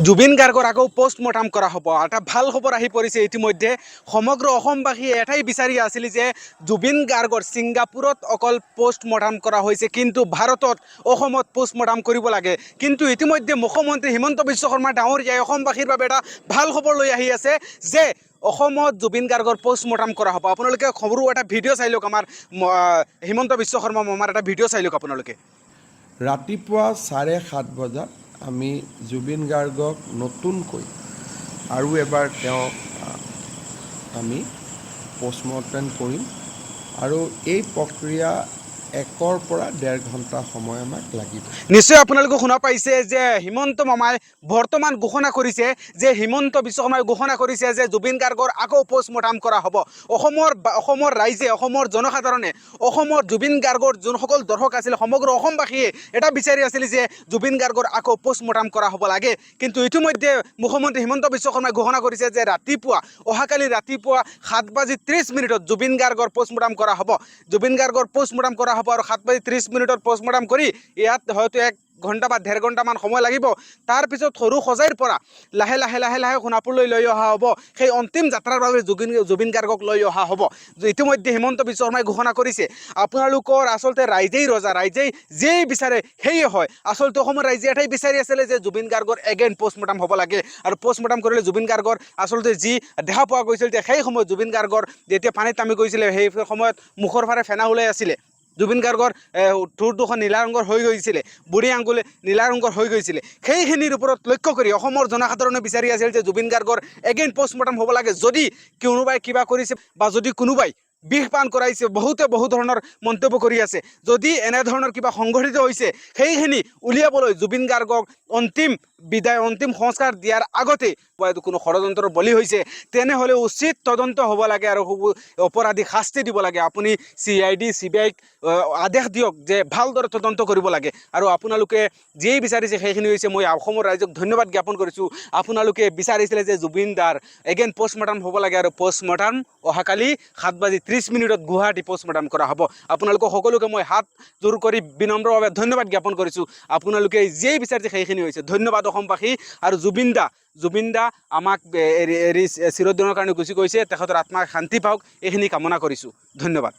জুবিন গাৰ্গৰ আকৌ পোষ্টমৰ্টম কৰা হ'ব। এটা ভাল খবৰ আহি পৰিছে ইতিমধ্যে। সমগ্ৰ অসমবাসীয়ে এটাই বিচাৰি আছিল যে জুবিন গাৰ্গৰ ছিংগাপুৰত অকল পোষ্টমৰ্টম কৰা হৈছে, কিন্তু ভাৰতত অসমত পোষ্টমৰ্টম কৰিব লাগে। কিন্তু ইতিমধ্যে মুখ্যমন্ত্ৰী হিমন্ত বিশ্ব শৰ্মা ডাঙৰীয়াই অসমবাসীৰ বাবে এটা ভাল খবৰ লৈ আহি আছে যে অসমত জুবিন গাৰ্গৰ পোষ্টমৰ্টম কৰা হ'ব। আপোনালোকে সৰু এটা ভিডিঅ' চাই লওক, আমাৰ হিমন্ত বিশ্ব শৰ্মা মামাৰ এটা ভিডিঅ' চাই লওক আপোনালোকে। ৰাতিপুৱা 7:30 বজাত আমি জুবিন গাৰ্গক নতুনকৈ আৰু এবাৰ তেওঁক আমি পোষ্টমৰ্টেম কৰিম আৰু এই প্ৰক্ৰিয়া 1 পৰা 1.5 ঘণ্টা সময় আমাক লাগিব। নিশ্চয় আপোনালোকে শুনা পাইছে যে হিমন্ত মামাই বৰ্তমান ঘোষণা কৰিছে যে হিমন্ত বিশ্ব শৰ্মাই ঘোষণা কৰিছে যে জুবিন গাৰ্গৰ আকৌ পোষ্টমৰ্টম কৰা হ'ব। অসমৰ ৰাইজে, অসমৰ জনসাধাৰণে, অসমৰ জুবিন গাৰ্গৰ যোনসকল দৰ্শক আছিল সমগ্ৰ অসমবাসীয়ে এটা বিচাৰি আছিল যে জুবিন গাৰ্গৰ আকৌ পোষ্টমৰ্টম কৰা হ'ব লাগে। কিন্তু ইতিমধ্যে মুখ্যমন্ত্ৰী হিমন্ত বিশ্ব শৰ্মাই ঘোষণা কৰিছে যে অহাকালি ৰাতিপুৱা 7:30 জুবিন গাৰ্গৰ পোষ্টমৰ্টম কৰা হ'ব। জুবিন গাৰ্গৰ পোষ্টমৰ্টম কৰা হ'ব আৰু 7:30 পোষ্টমৰ্টম কৰি ইয়াত হয়তো 1 ঘণ্টা বা 1.5 ঘণ্টামান সময় লাগিব। তাৰপিছত সৰু সজাইৰ পৰা লাহে লাহে সোণাপুৰলৈ লৈ অহা হ'ব। সেই অন্তিম যাত্ৰাৰ বাবে জুবিন গাৰ্গক লৈ অহা হ'ব। ইতিমধ্যে হিমন্ত বিশ্ব শৰ্মাই ঘোষণা কৰিছে আপোনালোকৰ আচলতে ৰাইজেই ৰজা, ৰাইজেই যেই বিচাৰে সেয়ে হয়। আচলতে অসমৰ ৰাইজে এটাই বিচাৰি আছিলে যে জুবিন গাৰ্গৰ এগেইন পোষ্টমৰ্টম হ'ব লাগে আৰু পোষ্টমৰ্টম কৰিলে জুবিন গাৰ্গৰ আচলতে যি দেহা পোৱা গৈছিল সেই সময়ত জুবিন গাৰ্গৰ যেতিয়া পানীত নামি গৈছিলে সেই সময়ত মুখৰ ফালে ফেনা ওলাই আছিলে। জুবিন গাৰ্গৰ ঠোঁট দুখন নীলা ৰঙৰ হৈ গৈছিলে, বুঢ়ী আঙুলি নীলা ৰঙৰ হৈ গৈছিলে। সেইখিনিৰ ওপৰত লক্ষ্য কৰি অসমৰ জনসাধাৰণে বিচাৰি আছিল যে জুবিন গাৰ্গৰ এগেইন পোষ্টমৰ্টম হ'ব লাগে। যদি কোনোবাই কিবা কৰিছে বা যদি কোনোবাই বিষ পান কৰাইছে, বহুতে বহু ধৰণৰ মন্তব্য কৰি আছে। যদি এনেধৰণৰ কিবা সংঘটিত হৈছে সেইখিনি উলিয়াবলৈ জুবিন গাৰ্গক অন্তিম বিদায়, অন্তিম সংস্কাৰ দিয়াৰ আগতে কোনো ষড়যন্ত্ৰৰ বলি হৈছে তেনেহ'লে উচিত তদন্ত হ'ব লাগে আৰু অপৰাধীক শাস্তি দিব লাগে। আপুনি CID CBIক আদেশ দিয়ক যে ভালদৰে তদন্ত কৰিব লাগে। আৰু আপোনালোকে যিয়েই বিচাৰিছে সেইখিনি হৈছে। মই অসমৰ ৰাইজক ধন্যবাদ জ্ঞাপন কৰিছোঁ। আপোনালোকে বিচাৰিছিলে যে জুবিন দাৰ এগেইন পোষ্টমৰ্টম হ'ব লাগে আৰু পোষ্টমৰ্টম অহাকালি 7:30 গুৱাহাটী পোষ্টমৰ্টম কৰা হ'ব। আপোনালোকক সকলোকে মই হাত জোৰ কৰি বিনম্ৰভাৱে ধন্যবাদ জ্ঞাপন কৰিছোঁ। আপোনালোকে যিয়েই বিচাৰিছে সেইখিনি হৈছে। ধন্যবাদ অসমবাসী। আৰু জুবিন দা আমাক এৰি চিৰদিনৰ কাৰণে গুচি গৈছে। তেখেতৰ আত্মাই শান্তি পাওক এইখিনি কামনা কৰিছোঁ। ধন্যবাদ।